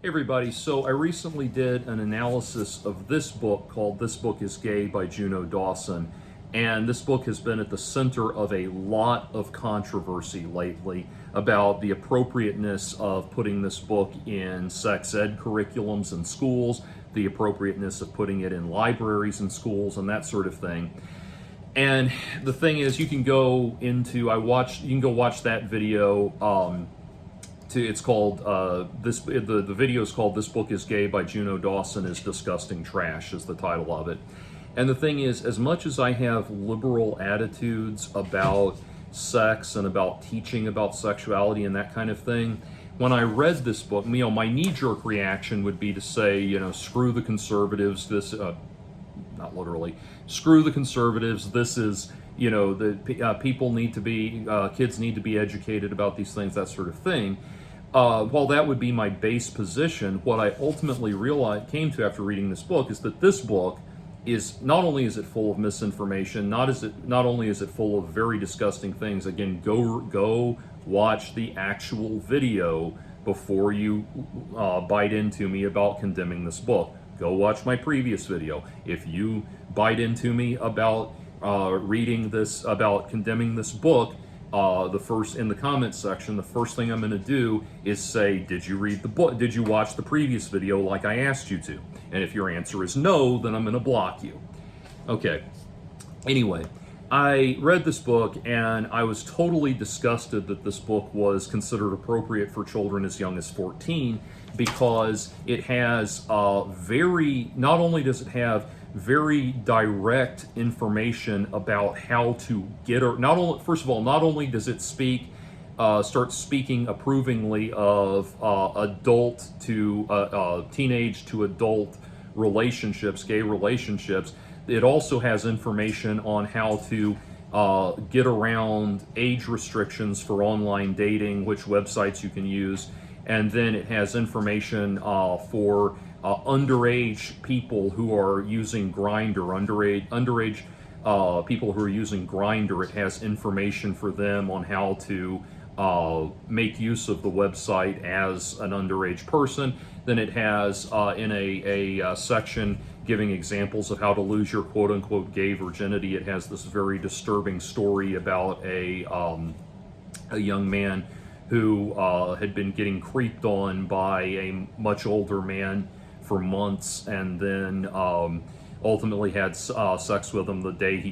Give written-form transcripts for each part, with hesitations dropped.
Hey everybody, so I recently did an analysis of this book called This Book is Gay by Juno Dawson, and this book has been at the center of a lot of controversy lately about the appropriateness of putting this book in sex ed curriculums in schools, the appropriateness of putting it in libraries in schools, and that sort of thing. And the thing is, you can go watch that video. It's called the video is called "This Book is Gay" by Juno Dawson is disgusting trash is the title of it. And the thing is, as much as I have liberal attitudes about sex and about teaching about sexuality and that kind of thing, when I read this book, my knee-jerk reaction would be to say, screw the conservatives. Not literally, screw the conservatives. This is, people need to be, kids need to be educated about these things, that sort of thing. While that would be my base position, what I ultimately came to after reading this book is that this book is not only is it full of misinformation, not only is it full of very disgusting things. Again, go watch the actual video before you bite into me about condemning this book. Go watch my previous video. If you bite into me about condemning this book, in the comments section, the first thing I'm going to do is say, did you read the book? Did you watch the previous video like I asked you to? And if your answer is no, then I'm going to block you. Okay. Anyway, I read this book and I was totally disgusted that this book was considered appropriate for children as young as 14, because it has not only does it have very direct information about how to get her. First of all, not only does it start speaking approvingly of teenage to adult relationships, gay relationships. It also has information on how to get around age restrictions for online dating, which websites you can use, and then it has information for underage people who are using Grindr, underage people who are using Grindr. It has information for them on how to make use of the website as an underage person. Then it has in a section giving examples of how to lose your quote-unquote gay virginity. It has this very disturbing story about a young man who had been getting creeped on by a much older man for months, and then ultimately had sex with him the day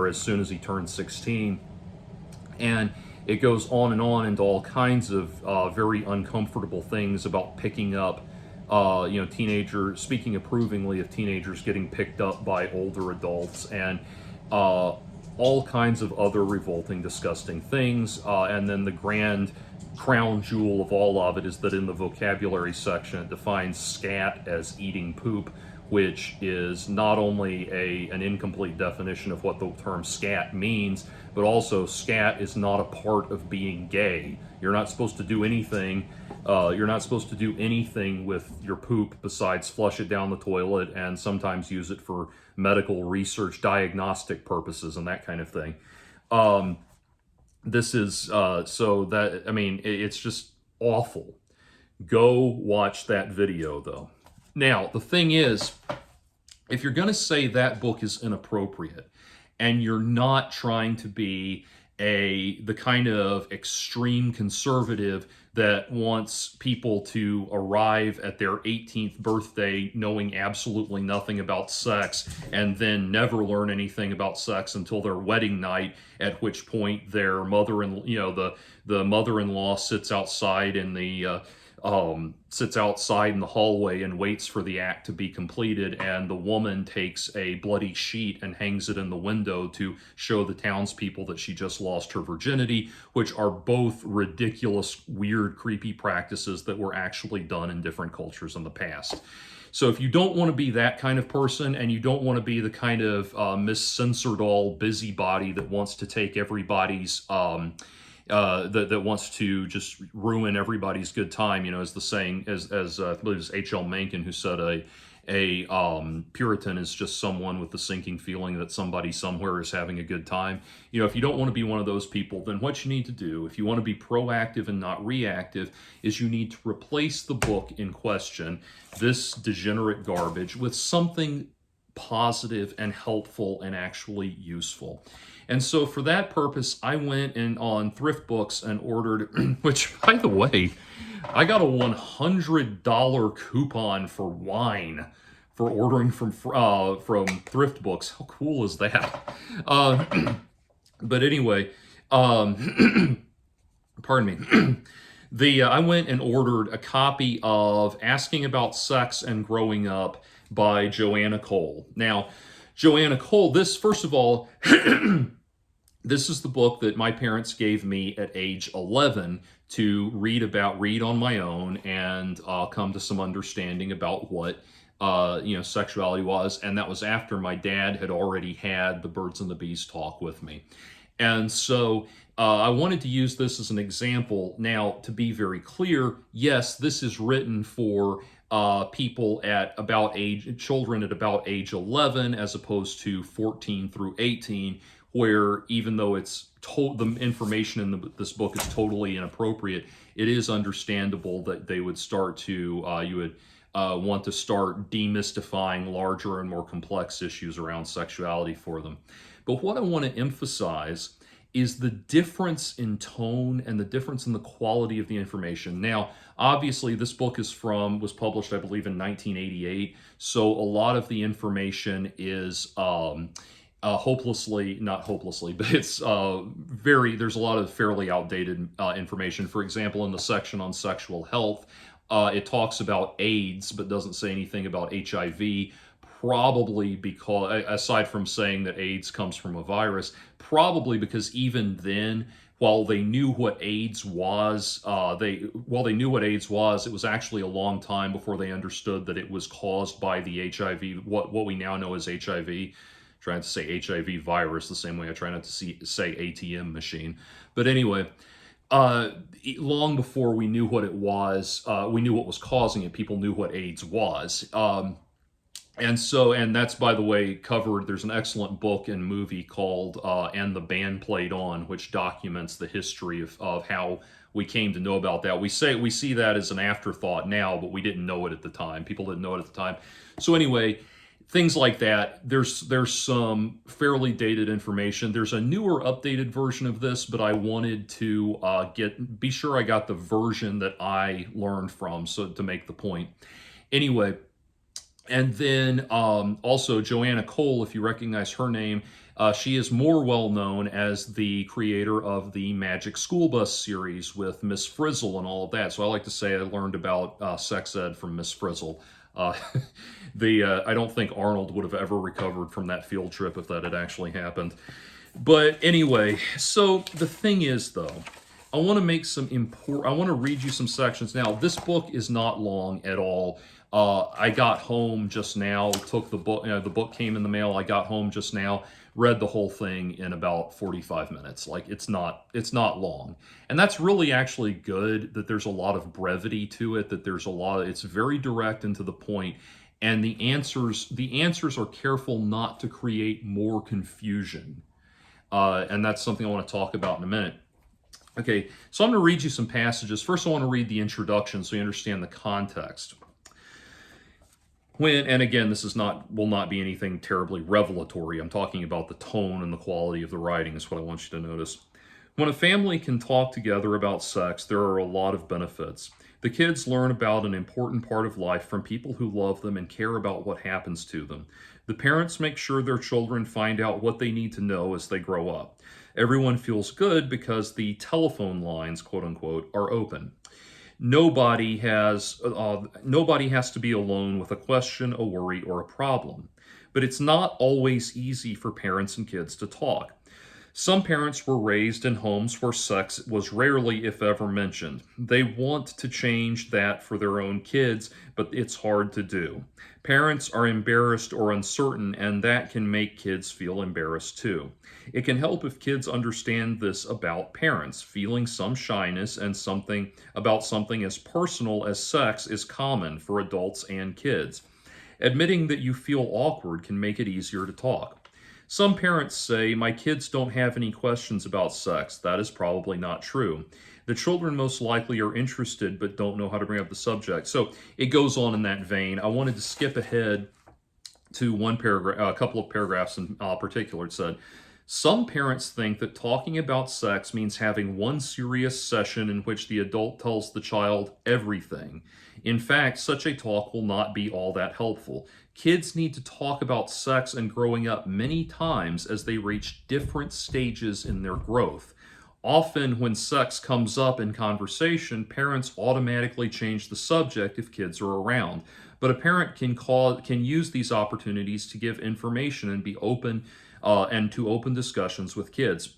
as soon as he turned 16. And it goes on and on into all kinds of very uncomfortable things about picking up, teenagers, speaking approvingly of teenagers getting picked up by older adults, and all kinds of other revolting, disgusting things. And then the grand crown jewel of all of it is that in the vocabulary section it defines scat as eating poop, which is not only an incomplete definition of what the term scat means, but also scat is not a part of being gay. You're not supposed to do anything. You're not supposed to do anything with your poop besides flush it down the toilet and sometimes use it for medical research, diagnostic purposes, and that kind of thing. It's just awful. Go watch that video, though. Now, the thing is, if you're going to say that book is inappropriate, and you're not trying to be the kind of extreme conservative that wants people to arrive at their 18th birthday knowing absolutely nothing about sex and then never learn anything about sex until their wedding night, at which point their the mother-in-law sits outside in the hallway and waits for the act to be completed, and the woman takes a bloody sheet and hangs it in the window to show the townspeople that she just lost her virginity, which are both ridiculous, weird, creepy practices that were actually done in different cultures in the past. So if you don't want to be that kind of person, and you don't want to be the kind of Miss Censored-all busybody that wants to take everybody's that wants to just ruin everybody's good time, as the saying, as I believe it's H.L. Mencken who said, a Puritan is just someone with the sinking feeling that somebody somewhere is having a good time. If you don't want to be one of those people, then what you need to do, if you want to be proactive and not reactive, is you need to replace the book in question, this degenerate garbage, with something positive and helpful and actually useful. And so for that purpose, I went in on Thrift Books and ordered, which, by the way, I got a $100 coupon for wine for ordering from Thrift Books. How cool is that? But anyway, pardon me. I went and ordered a copy of Asking About Sex and Growing Up by Joanna Cole. Now, Joanna Cole, first of all, this is the book that my parents gave me at age 11 to read on my own and come to some understanding about what sexuality was. And that was after my dad had already had the Birds and the Bees talk with me. And so I wanted to use this as an example. Now, to be very clear, yes, this is written for children at about age 11, as opposed to 14 through 18, where even though the information in this book is totally inappropriate, it is understandable that they would start to, you would want to start demystifying larger and more complex issues around sexuality for them. But what I want to emphasize is the difference in tone and the difference in the quality of the information. Now, obviously, this book was published, I believe, in 1988, so a lot of the information is not hopelessly, but it's there's a lot of fairly outdated information. For example, in the section on sexual health, it talks about AIDS, but doesn't say anything about HIV, probably because, aside from saying that AIDS comes from a virus, probably because even then, while they knew what AIDS was, it was actually a long time before they understood that it was caused by the HIV, what we now know as HIV. Trying to say HIV virus the same way I try not to say ATM machine. But anyway, long before we knew what it was, we knew what was causing it. People knew what AIDS was. And that's, by the way, covered. There's an excellent book and movie called And the Band Played On, which documents the history of how we came to know about that. We see that as an afterthought now, but we didn't know it at the time. People didn't know it at the time. So anyway, things like that. There's some fairly dated information. There's a newer, updated version of this, but I wanted to be sure I got the version that I learned from, so to make the point. Anyway, and then also Joanna Cole, if you recognize her name, she is more well known as the creator of the Magic School Bus series with Miss Frizzle and all of that. So I like to say I learned about sex ed from Miss Frizzle. I don't think Arnold would have ever recovered from that field trip if that had actually happened. But anyway, so the thing is, though, I want to read you some sections. Now, this book is not long at all. I got home just now, took the book, the book came in the mail. I got home just now, read the whole thing in about 45 minutes. Like, it's not long. And that's really actually good, that there's a lot of brevity to it, that it's very direct and to the point. And the answers are careful not to create more confusion. And that's something I want to talk about in a minute. Okay, so I'm going to read you some passages. First, I want to read the introduction so you understand the context. And again, this will not be anything terribly revelatory. I'm talking about the tone and the quality of the writing is what I want you to notice. When a family can talk together about sex, there are a lot of benefits. The kids learn about an important part of life from people who love them and care about what happens to them. The parents make sure their children find out what they need to know as they grow up. Everyone feels good because the telephone lines, quote unquote, are open. Nobody has to be alone with a question, a worry, or a problem. But it's not always easy for parents and kids to talk. Some parents were raised in homes where sex was rarely, if ever, mentioned. They want to change that for their own kids, but it's hard to do. Parents are embarrassed or uncertain, and that can make kids feel embarrassed too. It can help if kids understand this about parents. Feeling some shyness and something as personal as sex is common for adults and kids. Admitting that you feel awkward can make it easier to talk. Some parents say, my kids don't have any questions about sex. That is probably not true. The children most likely are interested but don't know how to bring up the subject. So it goes on in that vein. I wanted to skip ahead to one paragraph, a couple of paragraphs in particular. It said, some parents think that talking about sex means having one serious session in which the adult tells the child everything. In fact, such a talk will not be all that helpful. Kids need to talk about sex and growing up many times as they reach different stages in their growth. Often, when sex comes up in conversation, parents automatically change the subject if kids are around. But a parent can use these opportunities to give information and be open and to open discussions with kids.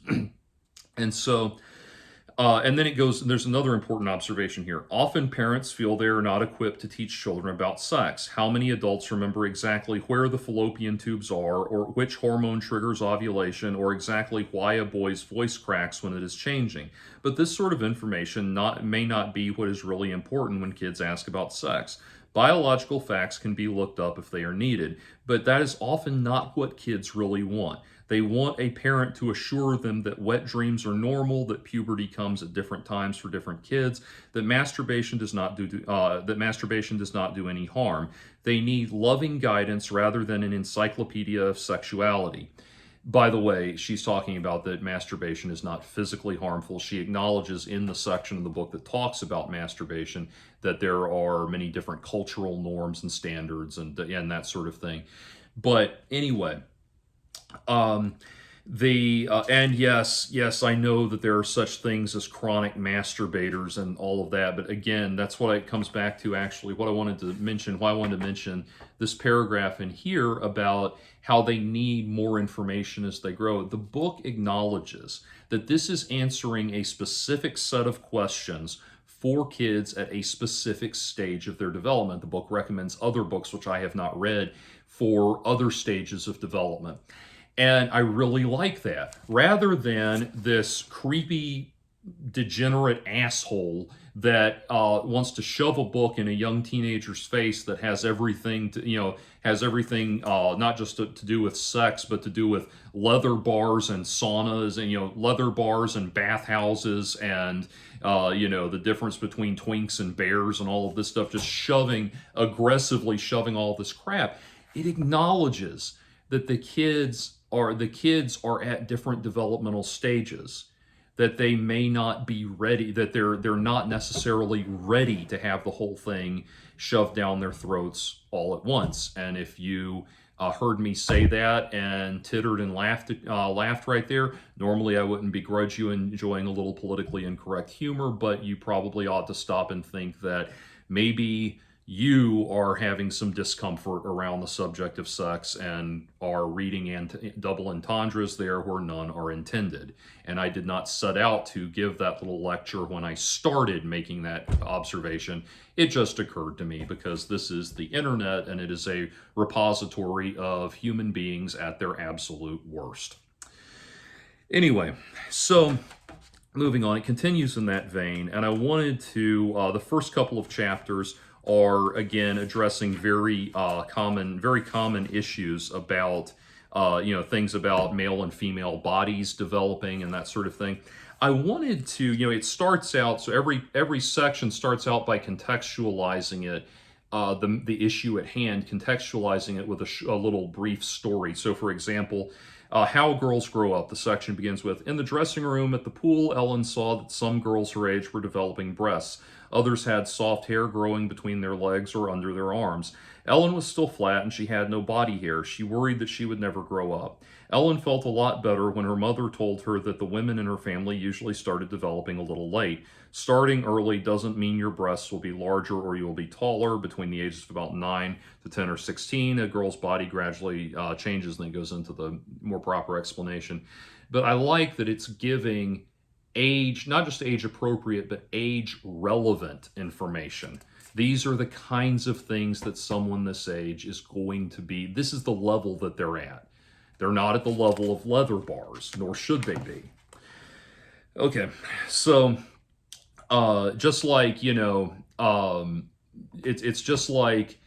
And so, and then it goes, and there's another important observation here. Often parents feel they are not equipped to teach children about sex. How many adults remember exactly where the fallopian tubes are, or which hormone triggers ovulation, or exactly why a boy's voice cracks when it is changing? But this sort of information may not be what is really important when kids ask about sex. Biological facts can be looked up if they are needed, but that is often not what kids really want. They want a parent to assure them that wet dreams are normal, that puberty comes at different times for different kids, that masturbation does not do any harm. They need loving guidance rather than an encyclopedia of sexuality. By the way, she's talking about that masturbation is not physically harmful. She acknowledges in the section of the book that talks about masturbation that there are many different cultural norms and standards and that sort of thing. But anyway, and yes, I know that there are such things as chronic masturbators and all of that, but again, that's what it comes back to. Actually, what I wanted to mention, why I wanted to mention this paragraph in here about how they need more information as they grow. The book acknowledges that this is answering a specific set of questions for kids at a specific stage of their development. The book recommends other books, which I have not read, for other stages of development. And I really like that. Rather than this creepy, degenerate asshole that wants to shove a book in a young teenager's face that has everything not just to do with sex, but to do with leather bars and saunas and, leather bars and bathhouses and, the difference between twinks and bears and all of this stuff, just aggressively shoving all this crap. It acknowledges that the kids are at different developmental stages, that they may not be ready, that they're not necessarily ready to have the whole thing shoved down their throats all at once. And if you heard me say that and tittered and laughed right there, normally I wouldn't begrudge you enjoying a little politically incorrect humor, but you probably ought to stop and think that maybe you are having some discomfort around the subject of sex and are reading double entendres there where none are intended. And I did not set out to give that little lecture when I started making that observation. It just occurred to me because this is the internet and it is a repository of human beings at their absolute worst. Anyway, so moving on, it continues in that vein, and I wanted to, the first couple of chapters are again addressing very common issues about things about male and female bodies developing and that sort of thing. I wanted to, it starts out, so every section starts out by contextualizing it, the issue at hand, contextualizing it with a little brief story. So for example, how girls grow up. The section begins with, in the dressing room at the pool, Ellen saw that some girls her age were developing breasts. Others had soft hair growing between their legs or under their arms. Ellen was still flat and she had no body hair. She worried that she would never grow up. Ellen felt a lot better when her mother told her that the women in her family usually started developing a little late. Starting early doesn't mean your breasts will be larger or you will be taller. Between the ages of about 9 to 10 or 16, a girl's body gradually changes, and then goes into the more proper explanation. But I like that it's giving age, not just age appropriate, but age relevant information. These are the kinds of things that someone this age is going to be. This is the level that they're at. They're not at the level of leather bars, nor should they be. Okay, so just like, it's just like,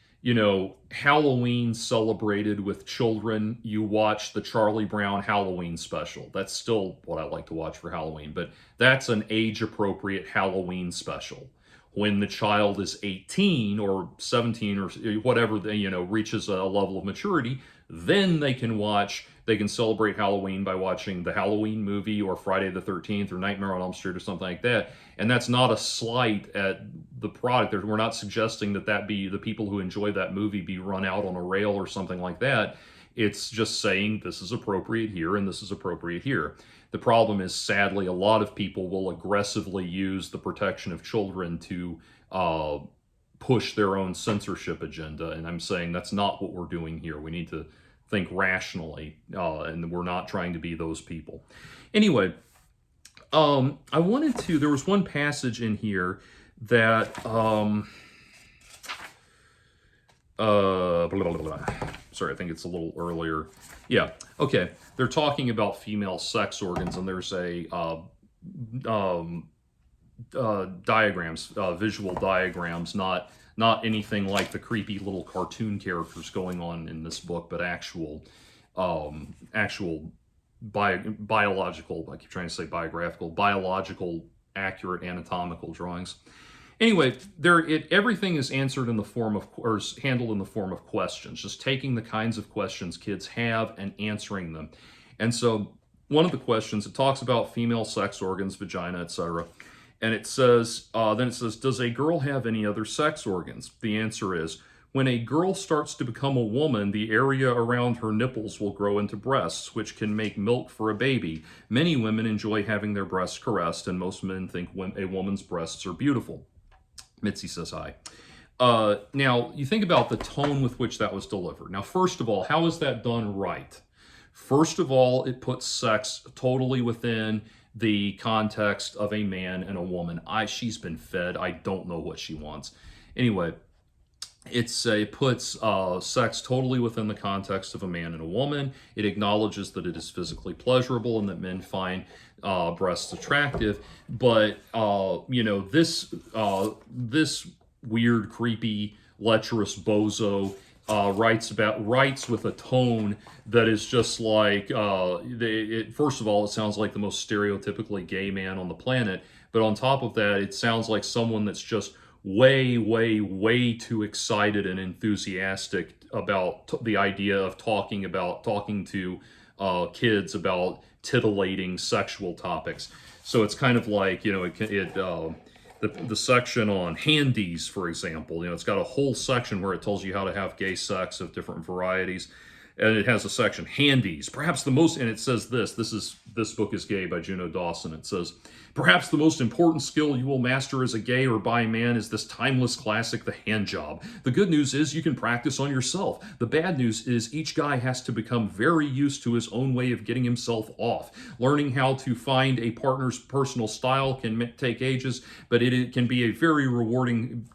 Halloween celebrated with children, you watch the Charlie Brown Halloween special. That's still what I like to watch for Halloween, but that's an age-appropriate Halloween special. When the child is 18 or 17 or whatever, reaches a level of maturity, then they can celebrate Halloween by watching the Halloween movie or Friday the 13th or Nightmare on Elm Street or something like that. And that's not a slight at the product. We're not suggesting that be the people who enjoy that movie be run out on a rail or something like that. It's just saying this is appropriate here and this is appropriate here. The problem is, sadly, a lot of people will aggressively use the protection of children to push their own censorship agenda. And I'm saying that's not what we're doing here. We need to think rationally, and we're not trying to be those people. Anyway, there was one passage in here that, sorry, I think it's a little earlier. Yeah, okay. They're talking about female sex organs, and there's a diagrams, visual diagrams, not anything like the creepy little cartoon characters going on in this book, but actual biological, I keep trying to say biographical, biological, accurate anatomical drawings. Anyway, everything is answered in the form of, or handled in the form of questions, just taking the kinds of questions kids have and answering them. And so one of the questions, it talks about female sex organs, vagina, etc. And it says, does a girl have any other sex organs? The answer is, when a girl starts to become a woman, the area around her nipples will grow into breasts, which can make milk for a baby. Many women enjoy having their breasts caressed, and most men think a woman's breasts are beautiful. Mitzi says hi. Now, you think about the tone with which that was delivered. Now, first of all, how is that done right? First of all, it puts sex totally within the context of a man and a woman. She's been fed. I don't know what she wants. Anyway, it puts sex totally within the context of a man and a woman. It acknowledges that it is physically pleasurable and that men find breasts attractive. But this weird, creepy, lecherous bozo writes with a tone that is just like, first of all, it sounds like the most stereotypically gay man on the planet. But on top of that, it sounds like someone that's just way, way, way too excited and enthusiastic about the idea of talking to kids about titillating sexual topics. So it's kind of like, the section on handies, for example, it's got a whole section where it tells you how to have gay sex of different varieties. And it has a section, handies, perhaps the most, and it says this book is gay by Juno Dawson. It says, perhaps the most important skill you will master as a gay or bi man is this timeless classic, the hand job. The good news is you can practice on yourself. The bad news is each guy has to become very used to his own way of getting himself off. Learning how to find a partner's personal style can take ages, but it can be very rewarding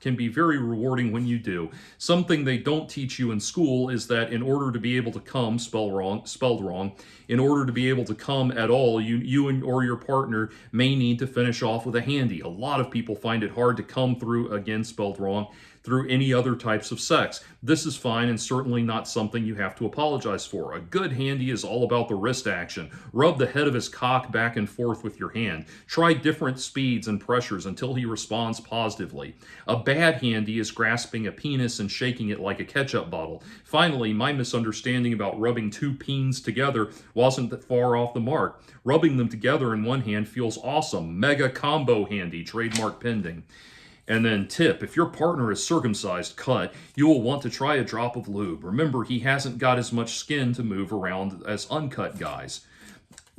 when you do. Something they don't teach you in school is that in order to be able to come, spelled wrong, in order to be able to come at all, you or your partner may need to finish off with a handy. A lot of people find it hard to come through, again spelled wrong, through any other types of sex. This is fine and certainly not something you have to apologize for. A good handy is all about the wrist action. Rub the head of his cock back and forth with your hand. Try different speeds and pressures until he responds positively. A bad handy is grasping a penis and shaking it like a ketchup bottle. Finally, my misunderstanding about rubbing two peens together wasn't that far off the mark. Rubbing them together in one hand feels awesome. Mega combo handy, trademark pending. And then tip, if your partner is circumcised cut, you will want to try a drop of lube. Remember, he hasn't got as much skin to move around as uncut guys.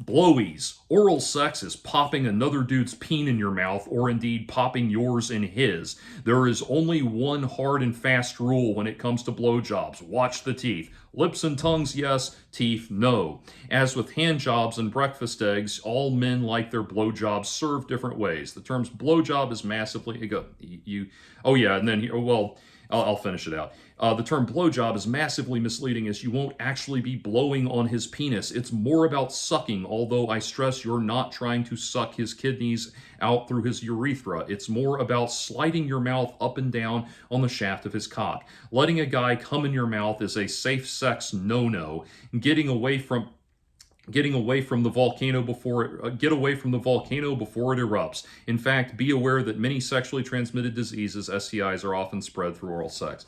Blowies. Oral sex is popping another dude's peen in your mouth, or indeed popping yours in his. There is only one hard and fast rule when it comes to blowjobs. Watch the teeth. Lips and tongues, yes. Teeth, no. As with hand jobs and breakfast eggs, all men like their blowjobs served different ways. The term blowjob is massively... Oh yeah, and then, well... I'll finish it out. The term blowjob is massively misleading as you won't actually be blowing on his penis. It's more about sucking, although I stress you're not trying to suck his kidneys out through his urethra. It's more about sliding your mouth up and down on the shaft of his cock. Letting a guy come in your mouth is a safe sex no-no. Getting away from the volcano before it get away from the volcano before it erupts. In fact, be aware that many sexually transmitted diseases, STIs, are often spread through oral sex.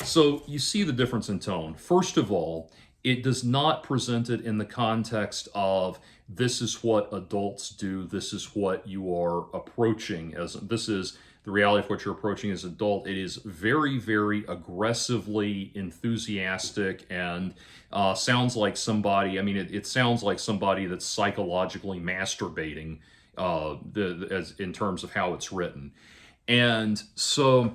So you see the difference in tone. First of all, it does not present it in the context of this is what adults do, this is what you are approaching as, this is the reality of what you're approaching as adult. It is very, very aggressively enthusiastic and sounds like somebody, I mean, it sounds like somebody that's psychologically masturbating as in terms of how it's written. And so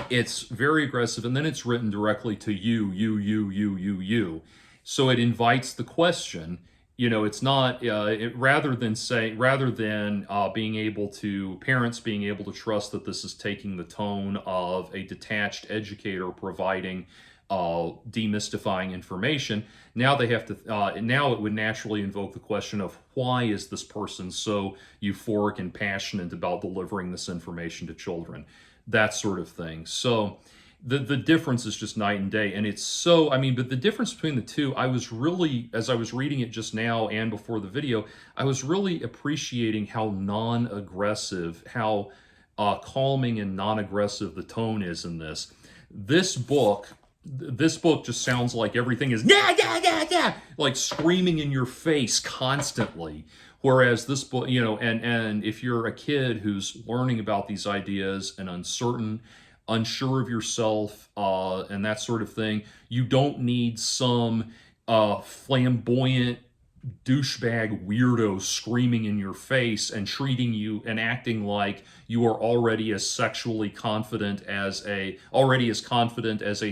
it's very aggressive, and then it's written directly to you. So it invites the question. It's not rather than being able to parents being able to trust that this is taking the tone of a detached educator providing demystifying information. Now they have to. Now it would naturally invoke the question of why is this person so euphoric and passionate about delivering this information to children, that sort of thing. So the difference is just night and day, and it's so, I mean, but the difference between the two, I was really, as I was reading it just now and before the video, I was really appreciating how non-aggressive, how calming and non-aggressive the tone is in this. This book just sounds like everything is yeah, like screaming in your face constantly. Whereas this book, and if you're a kid who's learning about these ideas and unsure of yourself, and that sort of thing, you don't need some flamboyant douchebag weirdo screaming in your face and treating you and acting like you are already as confident as a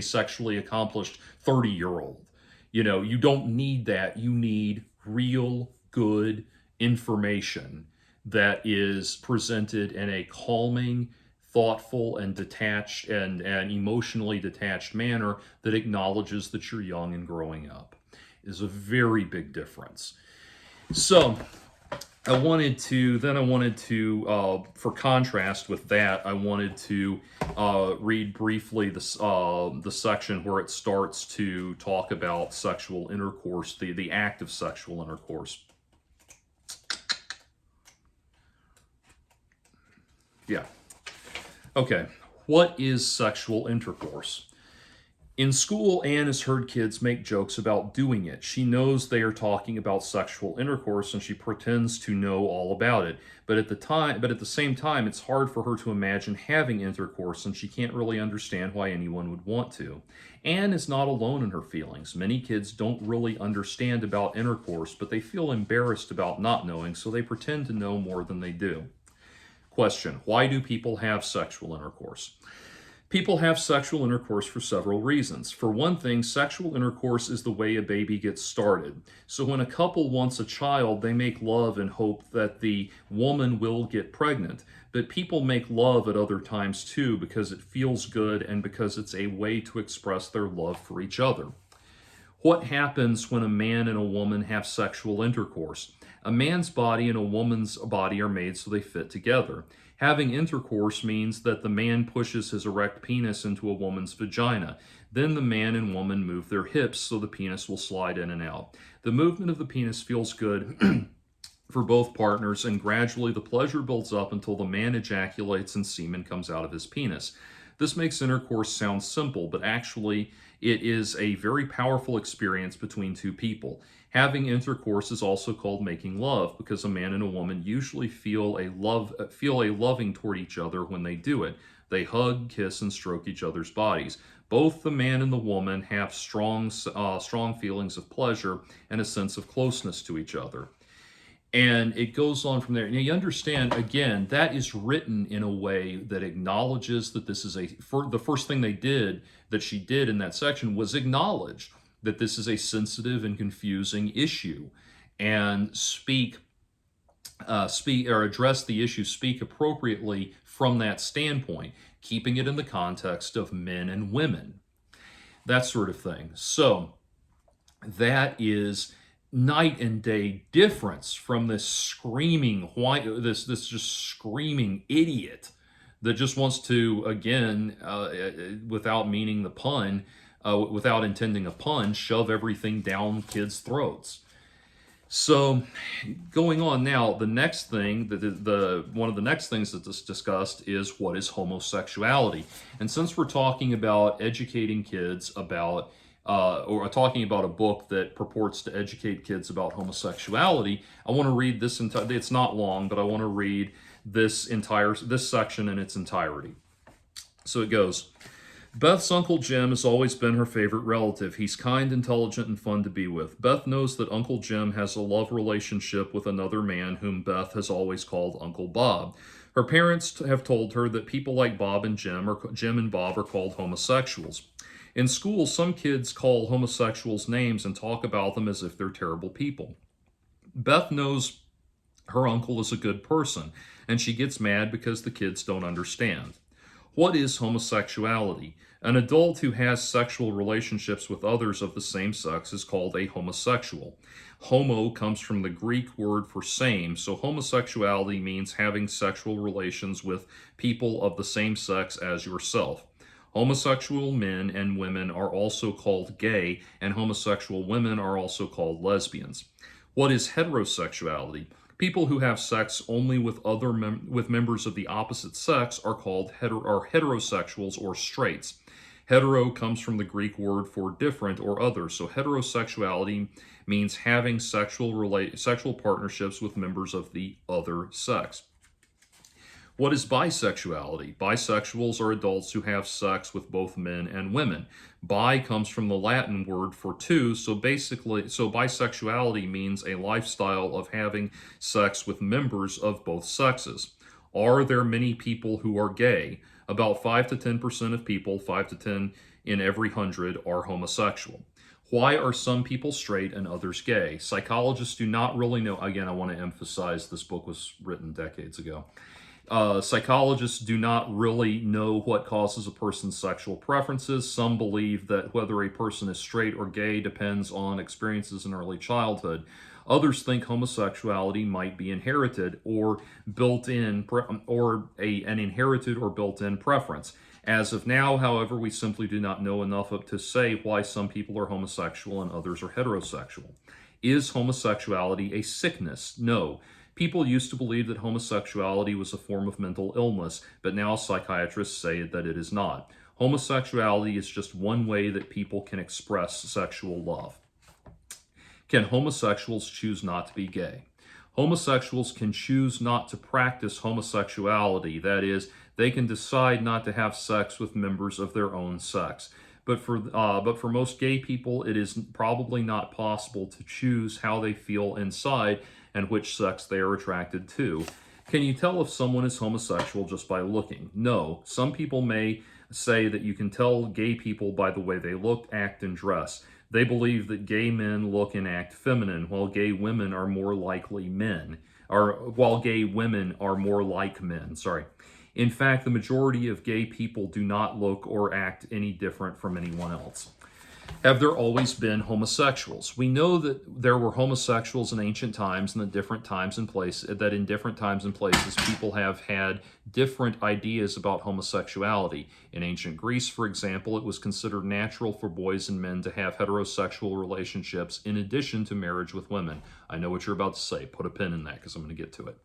sexually accomplished 30-year-old. You don't need that. You need real good information that is presented in a calming, thoughtful, and detached and emotionally detached manner that acknowledges that you're young and growing up. Is a very big difference. So I wanted to, for contrast with that, I wanted to read briefly the section where it starts to talk about sexual intercourse, the act of sexual intercourse. Yeah. Okay. What is sexual intercourse? In school, Anne has heard kids make jokes about doing it. She knows they are talking about sexual intercourse and she pretends to know all about it. But at the same time, it's hard for her to imagine having intercourse and she can't really understand why anyone would want to. Anne is not alone in her feelings. Many kids don't really understand about intercourse, but they feel embarrassed about not knowing, so they pretend to know more than they do. Question: why do people have sexual intercourse? People have sexual intercourse for several reasons. For one thing, sexual intercourse is the way a baby gets started. So when a couple wants a child, they make love and hope that the woman will get pregnant. But people make love at other times too because it feels good and because it's a way to express their love for each other. What happens when a man and a woman have sexual intercourse? A man's body and a woman's body are made so they fit together. Having intercourse means that the man pushes his erect penis into a woman's vagina. Then the man and woman move their hips so the penis will slide in and out. The movement of the penis feels good for both partners, and gradually the pleasure builds up until the man ejaculates and semen comes out of his penis. This makes intercourse sound simple, but actually it is a very powerful experience between two people. Having intercourse is also called making love because a man and a woman usually feel a loving toward each other when they do it. They hug, kiss, and stroke each other's bodies. Both the man and the woman have strong feelings of pleasure and a sense of closeness to each other. And it goes on from there. Now you understand, again, that is written in a way that acknowledges that this is the first thing she did in that section was acknowledge that this is a sensitive and confusing issue, and address the issue, speak appropriately from that standpoint. keeping it in the context of men and women, that sort of thing. So that is night and day difference from this screaming white, this just screaming idiot that just wants to, again, without meaning the pun, without intending a pun, shove everything down kids' throats. So, going on now, the next thing, one of the next things that's discussed is what is homosexuality. And since we're talking about educating kids about, or talking about a book that purports to educate kids about homosexuality, I want to read this entire. It's not long, but I want to read this section in its entirety. So it goes. Beth's Uncle Jim has always been her favorite relative. He's kind, intelligent, and fun to be with. Beth knows that Uncle Jim has a love relationship with another man whom Beth has always called Uncle Bob. Her parents have told her that people like Bob and Jim, or Jim and Bob, are called homosexuals. In school, some kids call homosexuals names and talk about them as if they're terrible people. Beth knows her uncle is a good person, and she gets mad because the kids don't understand. What is homosexuality? An adult who has sexual relationships with others of the same sex is called a homosexual. Homo comes from the Greek word for same, so homosexuality means having sexual relations with people of the same sex as yourself. Homosexual men and women are also called gay, and homosexual women are also called lesbians. What is heterosexuality? People who have sex only with with members of the opposite sex are called heterosexuals or straights. Hetero comes from the Greek word for different or other, so heterosexuality means having sexual partnerships with members of the other sex. What is bisexuality? Bisexuals are adults who have sex with both men and women. Bi comes from the Latin word for two, so bisexuality means a lifestyle of having sex with members of both sexes. Are there many people who are gay? About 5 to 10% of people, 5 to 10 in every 100, are homosexual. Why are some people straight and others gay? Psychologists do not really know. Again, I want to emphasize this book was written decades ago. Psychologists do not really know what causes a person's sexual preferences. Some believe that whether a person is straight or gay depends on experiences in early childhood. Others think homosexuality might be inherited or built-in, an inherited or built-in preference. As of now, however, we simply do not know enough to say why some people are homosexual and others are heterosexual. Is homosexuality a sickness? No. People used to believe that homosexuality was a form of mental illness, but now psychiatrists say that it is not. Homosexuality is just one way that people can express sexual love. Can homosexuals choose not to be gay? Homosexuals can choose not to practice homosexuality. That is, they can decide not to have sex with members of their own sex. But for most gay people, it is probably not possible to choose how they feel inside and which sex they are attracted to. Can you tell if someone is homosexual just by looking? No. Some people may say that you can tell gay people by the way they look, act, and dress. They believe that gay men look and act feminine, while gay women are more likely men, or while gay women are more like men. In fact, the majority of gay people do not look or act any different from anyone else. Have there always been homosexuals? We know that there were homosexuals in ancient times and in different times and places people have had different ideas about homosexuality. In ancient Greece, for example, it was considered natural for boys and men to have heterosexual relationships in addition to marriage with women. I know what you're about to say. Put a pin in that because I'm going to get to it.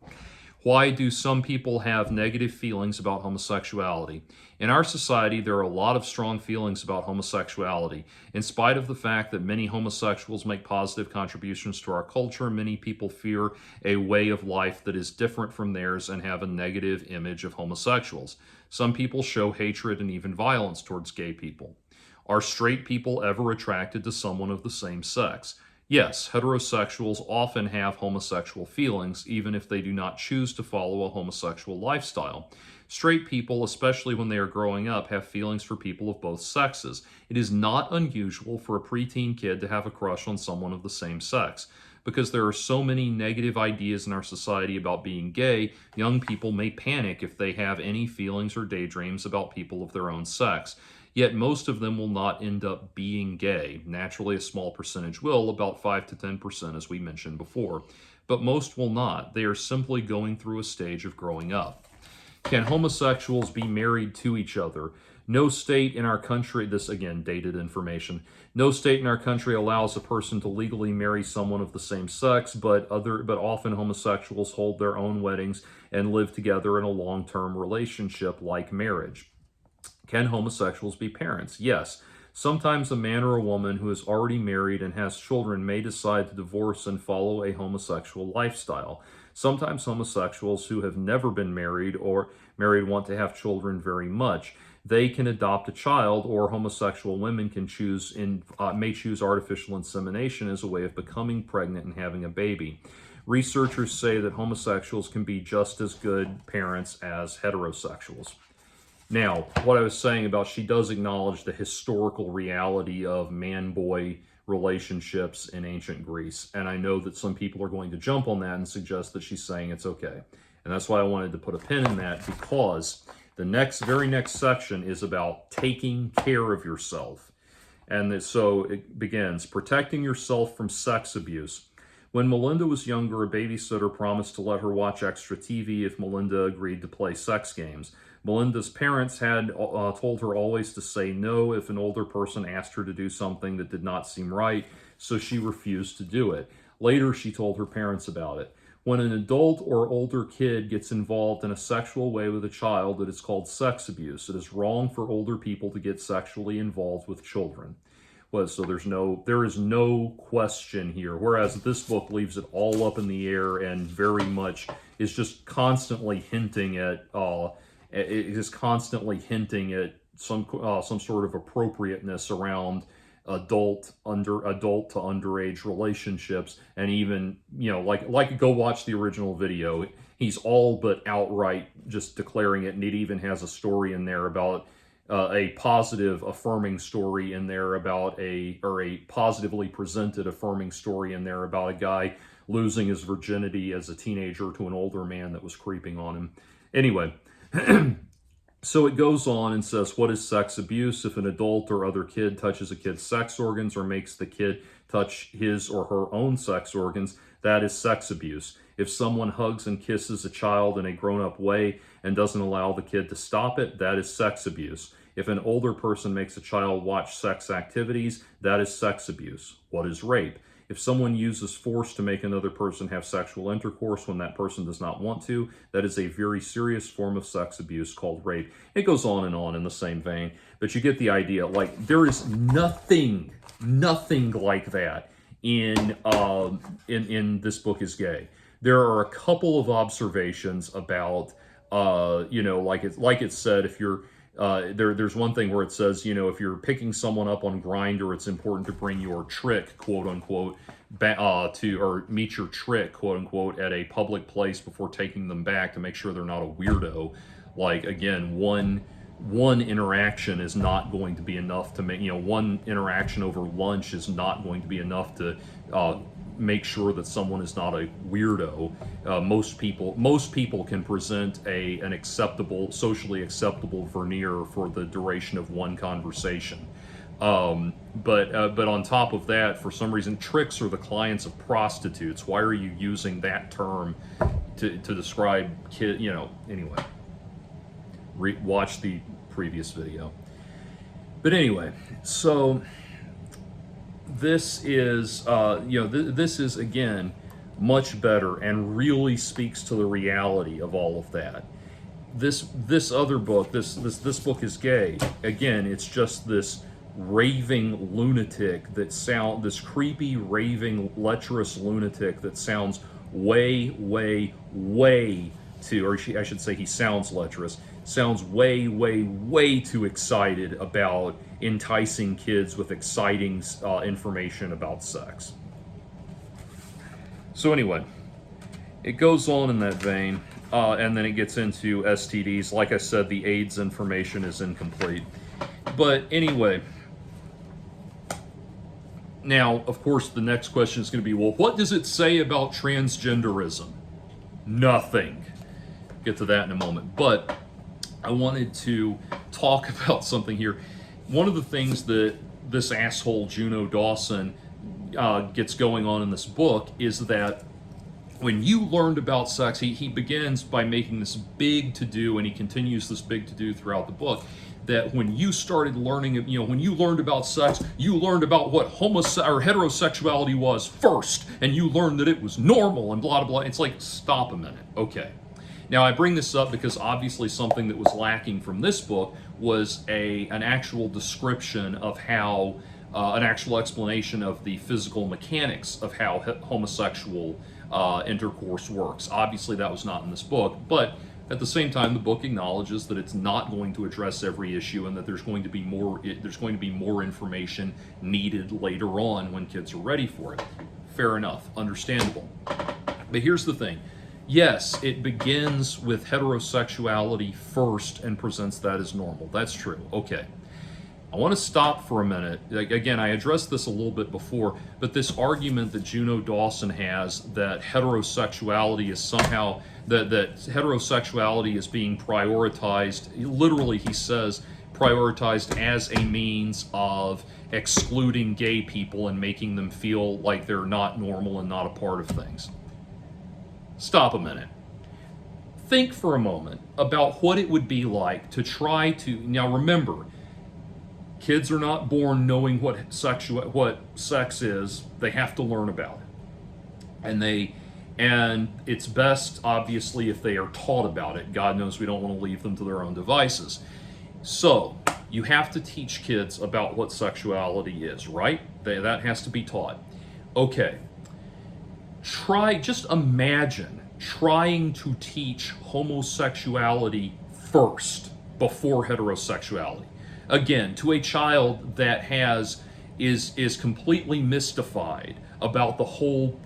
Why do some people have negative feelings about homosexuality? In our society, there are a lot of strong feelings about homosexuality. In spite of the fact that many homosexuals make positive contributions to our culture, many people fear a way of life that is different from theirs and have a negative image of homosexuals. Some people show hatred and even violence towards gay people. Are straight people ever attracted to someone of the same sex? Yes, heterosexuals often have homosexual feelings, even if they do not choose to follow a homosexual lifestyle. Straight people, especially when they are growing up, have feelings for people of both sexes. It is not unusual for a preteen kid to have a crush on someone of the same sex. Because there are so many negative ideas in our society about being gay, young people may panic if they have any feelings or daydreams about people of their own sex. Yet most of them will not end up being gay. Naturally, a small percentage will, about 5 to 10%, as we mentioned before. But most will not. They are simply going through a stage of growing up. Can homosexuals be married to each other? No state in our country, this again, dated information, no state in our country allows a person to legally marry someone of the same sex, but often homosexuals hold their own weddings and live together in a long-term relationship like marriage. Can homosexuals be parents? Yes. Sometimes a man or a woman who is already married and has children may decide to divorce and follow a homosexual lifestyle. Sometimes homosexuals who have never been married want to have children very much. They can adopt a child, or homosexual women can may choose artificial insemination as a way of becoming pregnant and having a baby. Researchers say that homosexuals can be just as good parents as heterosexuals. Now, what I was saying about she does acknowledge the historical reality of man-boy relationships in ancient Greece. And I know that some people are going to jump on that and suggest that she's saying it's okay. And that's why I wanted to put a pin in that, because the very next section is about taking care of yourself. And so it begins, protecting yourself from sex abuse. When Melinda was younger, a babysitter promised to let her watch extra TV if Melinda agreed to play sex games. Melinda's parents had told her always to say no if an older person asked her to do something that did not seem right, so she refused to do it. Later, she told her parents about it. When an adult or older kid gets involved in a sexual way with a child, it is called sex abuse. It is wrong for older people to get sexually involved with children. So there is no question here, whereas this book leaves it all up in the air and very much is just constantly hinting at some sort of appropriateness around adult to underage relationships. And even, like go watch the original video, he's all but outright just declaring it, and it even has a story in there about a positive affirming story in there about a positively presented affirming story in there about a guy losing his virginity as a teenager to an older man that was creeping on him. Anyway, so it goes on and says, what is sex abuse? If an adult or other kid touches a kid's sex organs or makes the kid touch his or her own sex organs, that is sex abuse. If someone hugs and kisses a child in a grown-up way and doesn't allow the kid to stop it, that is sex abuse. If an older person makes a child watch sex activities, that is sex abuse. What is rape? If someone uses force to make another person have sexual intercourse when that person does not want to, that is a very serious form of sex abuse called rape. It goes on in the same vein, but you get the idea. Like, there is nothing like that in This Book is Gay. There are a couple of observations about, like it said, if you're, there's one thing where it says, if you're picking someone up on Grindr, it's important to bring your trick, quote unquote, or meet your trick, quote unquote, at a public place before taking them back to make sure they're not a weirdo. Like, again, one interaction is not going to be enough to make, one interaction over lunch is not going to be enough to make sure that someone is not a weirdo. Most people can present an acceptable, socially acceptable veneer for the duration of one conversation. But on top of that, for some reason, tricks are the clients of prostitutes. Why are you using that term to describe anyway. Watch the previous video. But anyway, so this is, this is, again, much better and really speaks to the reality of all of that. This other book, this book is gay. Again, it's just this raving lunatic this creepy, raving, lecherous lunatic that sounds way too, or I should say he sounds lecherous, sounds way too excited about enticing kids with exciting information about sex. So anyway, it goes on in that vein, and then it gets into STDs. Like I said, the AIDS information is incomplete. But anyway, Now, of course, the next question is going to be, well, what does it say about transgenderism? Nothing. Get to that in a moment. But I wanted to talk about something here. One of the things that this asshole Juno Dawson gets going on in this book is that when you learned about sex, he begins by making this big to-do, and he continues this big to-do throughout the book, that when you started learning, when you learned about sex, you learned about what heterosexuality was first, and you learned that it was normal and blah, blah, blah. It's like, stop a minute. Okay. Now, I bring this up because obviously something that was lacking from this book was an actual description of how, an actual explanation of the physical mechanics of how homosexual intercourse works. Obviously, that was not in this book, but at the same time, the book acknowledges that it's not going to address every issue, and that there's going to be more information needed later on when kids are ready for it. Fair enough, understandable. But here's the thing. Yes, it begins with heterosexuality first and presents that as normal. That's true. Okay. I want to stop for a minute. Again, I addressed this a little bit before, but this argument that Juno Dawson has that heterosexuality is somehow, that heterosexuality is being prioritized, literally he says, prioritized as a means of excluding gay people and making them feel like they're not normal and not a part of things. Stop a minute. Think for a moment about what it would be like to try to, now remember, kids are not born knowing what sex is. They have to learn about it. And it's best, obviously, if they are taught about it. God knows we don't want to leave them to their own devices. So, you have to teach kids about what sexuality is, right? That has to be taught. Okay. Just imagine trying to teach homosexuality first before heterosexuality. Again, to a child that is completely mystified about the whole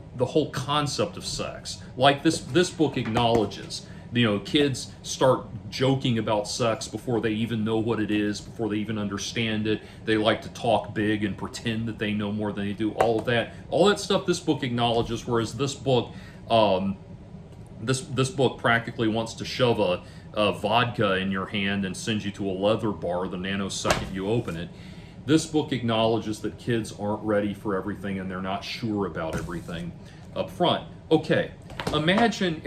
concept of sex. Like this book acknowledges, kids start joking about sex before they even know what it is, before they even understand it. They like to talk big and pretend that they know more than they do. All that stuff this book acknowledges, whereas this book practically wants to shove a vodka in your hand and send you to a leather bar the nanosecond you open it. This book acknowledges that kids aren't ready for everything and they're not sure about everything up front. Okay, imagine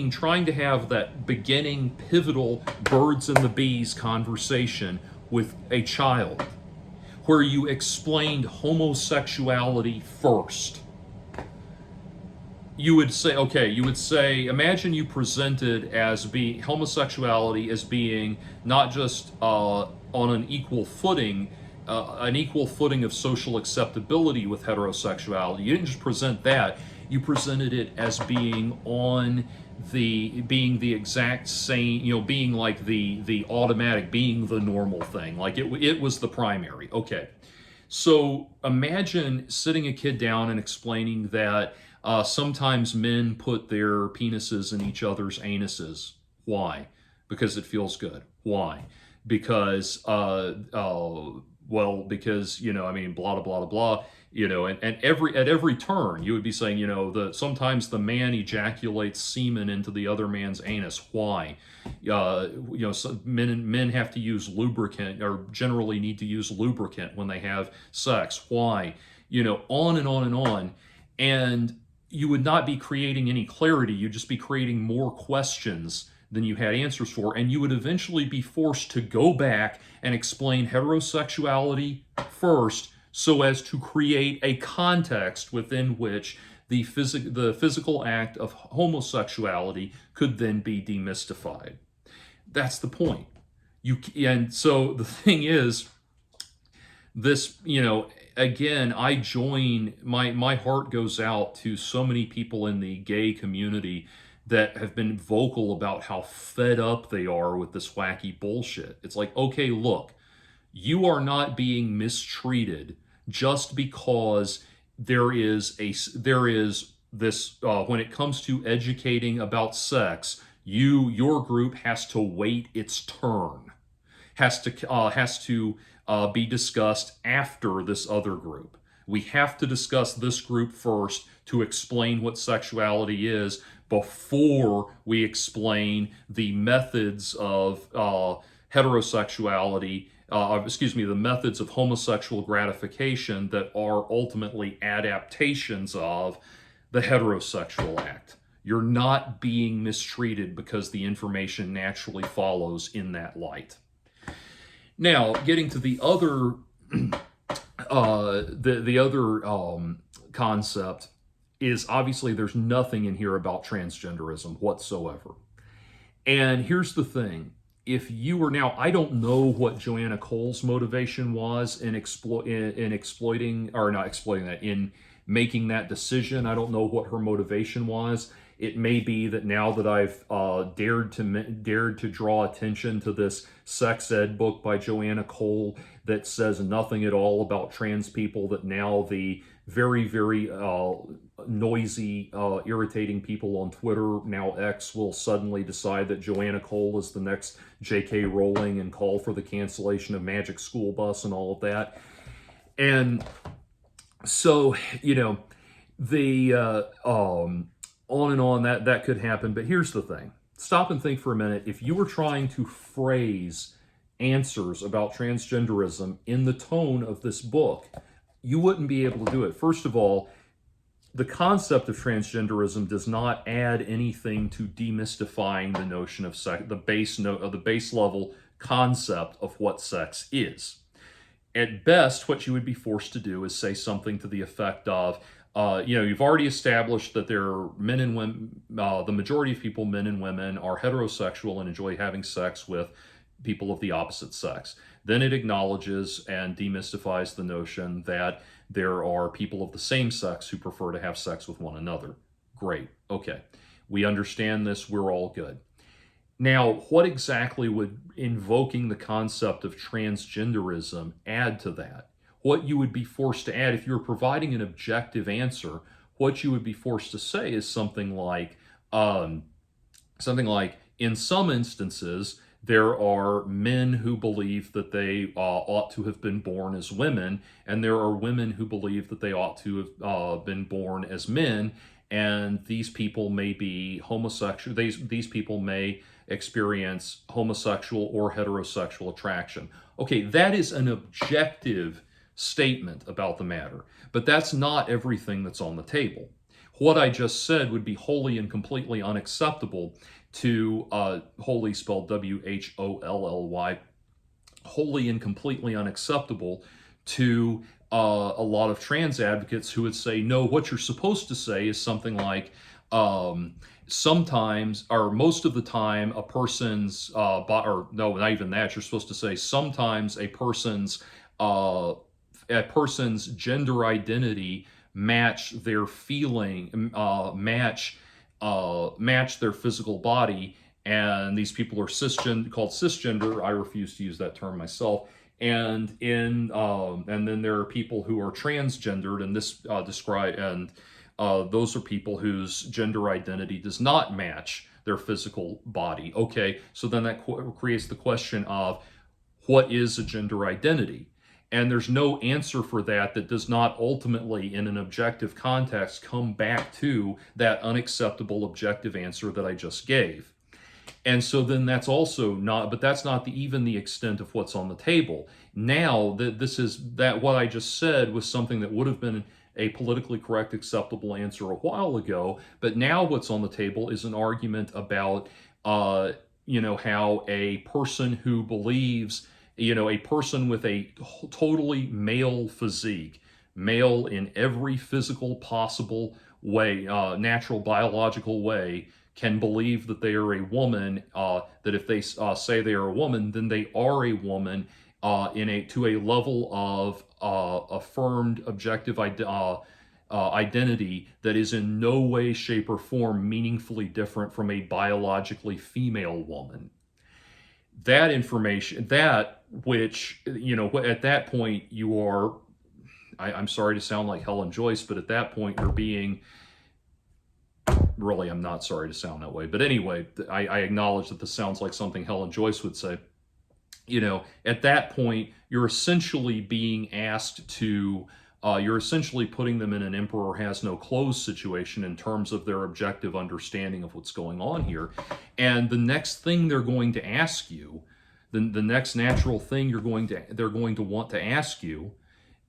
trying to have that beginning, pivotal birds and the bees conversation with a child where you explained homosexuality first. You would say, imagine you presented homosexuality as being not just on an equal footing of social acceptability with heterosexuality. You didn't just present that, you presented it as being the exact same, being like the automatic, being the normal thing, like it was the primary. Okay. So imagine sitting a kid down and explaining that sometimes men put their penises in each other's anuses. Why? Because it feels good. Why? Because, because, blah, blah, blah, blah, and at every turn you would be saying, sometimes the man ejaculates semen into the other man's anus. Why? Men have to use lubricant, or generally need to use lubricant when they have sex. Why? On and on and on. And you would not be creating any clarity. You'd just be creating more questions than you had answers for, and you would eventually be forced to go back and explain heterosexuality first so as to create a context within which the physical act of homosexuality could then be demystified. That's the point. And so the thing is, this, again, I join, my heart goes out to so many people in the gay community that have been vocal about how fed up they are with this wacky bullshit. It's like, okay, look, you are not being mistreated just because there is this, when it comes to educating about sex, your group has to wait its turn, has to be discussed after this other group. We have to discuss this group first to explain what sexuality is before we explain the methods of heterosexuality, the methods of homosexual gratification that are ultimately adaptations of the heterosexual act. You're not being mistreated because the information naturally follows in that light. Now, getting to the other concept is, obviously there's nothing in here about transgenderism whatsoever. And here's the thing. If you were now, I don't know what Joanna Cole's motivation was in exploiting, or not exploiting that, in making that decision. I don't know what her motivation was. It may be that now that I've dared to draw attention to this sex ed book by Joanna Cole that says nothing at all about trans people, that now the very, very noisy, irritating people on Twitter, now X, will suddenly decide that Joanna Cole is the next J.K. Rowling and call for the cancellation of Magic School Bus and all of that. And so, the on and on, that could happen. But here's the thing. Stop and think for a minute. If you were trying to phrase answers about transgenderism in the tone of this book, you wouldn't be able to do it. First of all, the concept of transgenderism does not add anything to demystifying the notion of sex, the base level concept of what sex is. At best, what you would be forced to do is say something to the effect of, you've already established that there are men and women, the majority of people, men and women, are heterosexual and enjoy having sex with people of the opposite sex. Then it acknowledges and demystifies the notion that there are people of the same sex who prefer to have sex with one another. Great. Okay. We understand this. We're all good. Now, what exactly would invoking the concept of transgenderism add to that? What you would be forced to add, if you're providing an objective answer, what you would be forced to say is something like, in some instances, there are men who believe that they ought to have been born as women, and there are women who believe that they ought to have been born as men, and these people may be homosexual. These people may experience homosexual or heterosexual attraction. Okay, that is an objective statement about the matter, but that's not everything that's on the table. What I just said would be wholly and completely unacceptable to, wholly spelled W-H-O-L-L-Y, wholly and completely unacceptable to a lot of trans advocates who would say, no, what you're supposed to say is something like, sometimes, or most of the time, a person's, or no, not even that, you're supposed to say sometimes a person's gender identity match their feeling, match their physical body, and these people are called cisgender. I refuse to use that term myself. And then there are people who are transgendered, and this those are people whose gender identity does not match their physical body. Okay, so then that creates the question of what is a gender identity? And there's no answer for that does not ultimately, in an objective context, come back to that unacceptable objective answer that I just gave. And so then that's also not, but that's not even the extent of what's on the table. Now, what I just said was something that would have been a politically correct, acceptable answer a while ago, but now what's on the table is an argument about, how a person who believes, a person with a totally male physique, male in every physical possible way, natural biological way, can believe that they are a woman, that if they say they are a woman, then they are a woman to a level of affirmed objective identity that is in no way, shape, or form meaningfully different from a biologically female woman. That information, at that point you are, I'm sorry to sound like Helen Joyce, but at that point you're being, really, I'm not sorry to sound that way, but anyway, I acknowledge that this sounds like something Helen Joyce would say. At that point, you're essentially being asked to you're essentially putting them in an emperor has no clothes situation in terms of their objective understanding of what's going on here. And the next thing they're going to ask you, the next natural thing they're going to want to ask you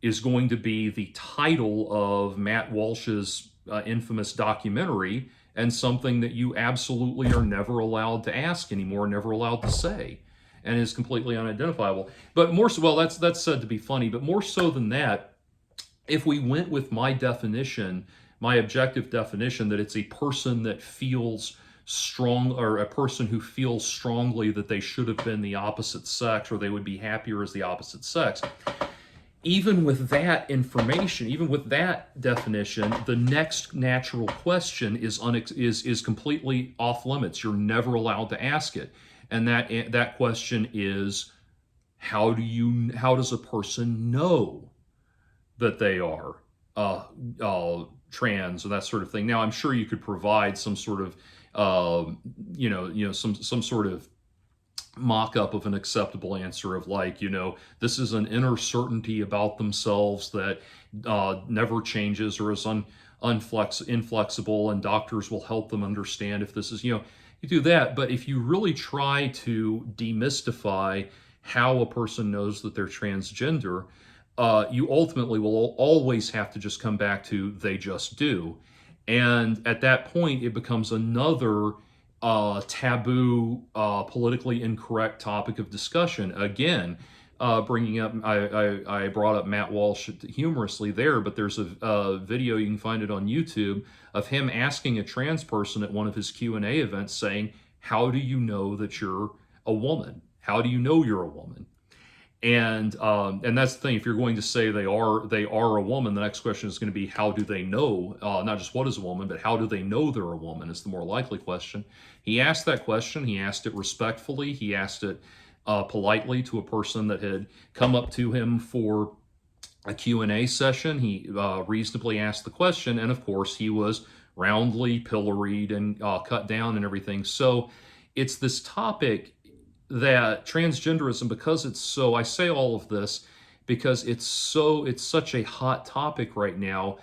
is going to be the title of Matt Walsh's infamous documentary, and something that you absolutely are never allowed to ask anymore, never allowed to say, and is completely unidentifiable. But more so, well, that's said to be funny, but more so than that, if we went with my definition, my objective definition, that it's a person that feels strong, or a person who feels strongly that they should have been the opposite sex, or they would be happier as the opposite sex, even with that information, even with that definition, the next natural question is completely off limits. You're never allowed to ask it. And that question is, how does a person know that they are trans, or that sort of thing? Now, I'm sure you could provide some sort of some sort of mock-up of an acceptable answer of, like, this is an inner certainty about themselves that never changes, or is inflexible, and doctors will help them understand if this is, you do that. But if you really try to demystify how a person knows that they're transgender, you ultimately will always have to just come back to they just do. And at that point, it becomes another taboo, politically incorrect topic of discussion. Again, bringing up, I brought up Matt Walsh humorously there, but there's a video, you can find it on YouTube, of him asking a trans person at one of his Q&A events, saying, how do you know that you're a woman? How do you know you're a woman? And that's the thing. If you're going to say they are a woman, the next question is going to be, how do they know? Not just what is a woman, but how do they know they're a woman is the more likely question. He asked that question. He asked it respectfully. He asked it politely to a person that had come up to him for a Q&A session. He reasonably asked the question, and of course he was roundly pilloried and cut down and everything. So it's this topic that transgenderism, because it's so, I say all of this because it's such a hot topic right now.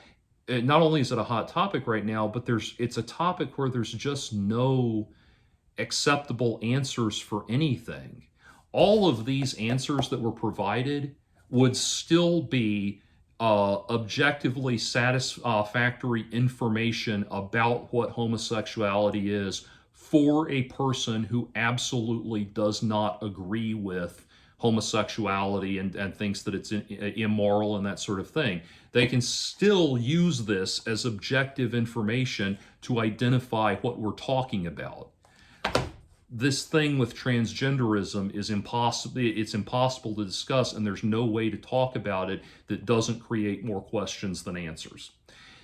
Not only is it a hot topic right now, but it's a topic where there's just no acceptable answers for anything. All of these answers that were provided would still be objectively satisfactory information about what homosexuality is for a person who absolutely does not agree with homosexuality and thinks that it's immoral and that sort of thing. They can still use this as objective information to identify what we're talking about. This thing with transgenderism is impossible. It's impossible to discuss, and there's no way to talk about it that doesn't create more questions than answers.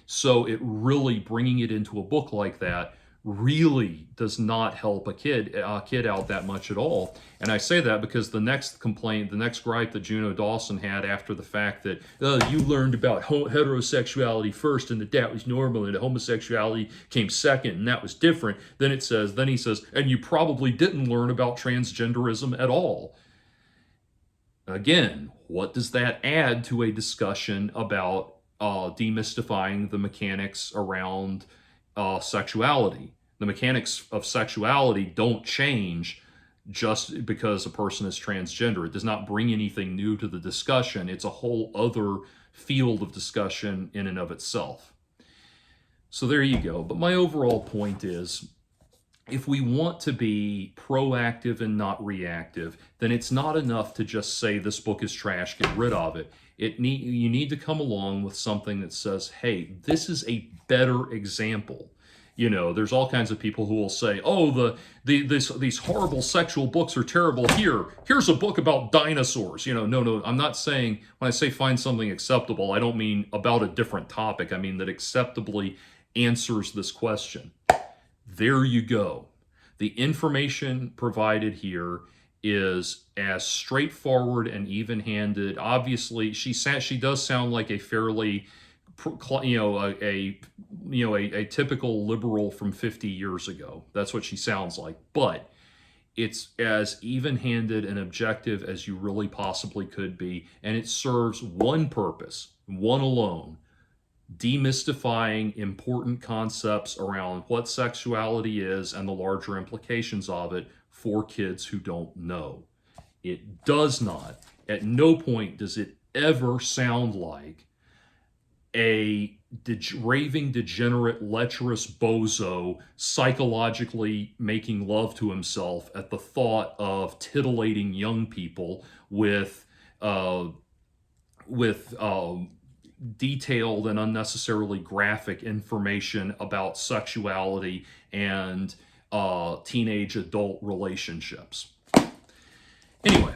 So it really, bringing it into a book like that really does not help a kid out that much at all. And I say that because the next complaint, the next gripe that Juno Dawson had after the fact that you learned about heterosexuality first and that was normal and that homosexuality came second and that was different, then he says, and you probably didn't learn about transgenderism at all. Again, what does that add to a discussion about demystifying the mechanics around sexuality? The mechanics of sexuality don't change just because a person is transgender. It does not bring anything new to the discussion. It's a whole other field of discussion in and of itself. So there you go. But my overall point is, if we want to be proactive and not reactive, then it's not enough to just say this book is trash, get rid of it. You need to come along with something that says, hey, this is a better example. There's all kinds of people who will say, oh, these horrible sexual books are terrible. Here's a book about dinosaurs. No, I'm not saying, when I say find something acceptable, I don't mean about a different topic. I mean that acceptably answers this question. There you go. The information provided here is as straightforward and even-handed. Obviously, she does sound like a fairly, a typical liberal from 50 years ago. That's what she sounds like. But it's as even-handed and objective as you really possibly could be, and it serves one purpose, one alone, demystifying important concepts around what sexuality is and the larger implications of it for kids who don't know. It does not, at no point does it ever sound like a raving, degenerate, lecherous bozo psychologically making love to himself at the thought of titillating young people with detailed and unnecessarily graphic information about sexuality and teenage adult relationships. Anyway,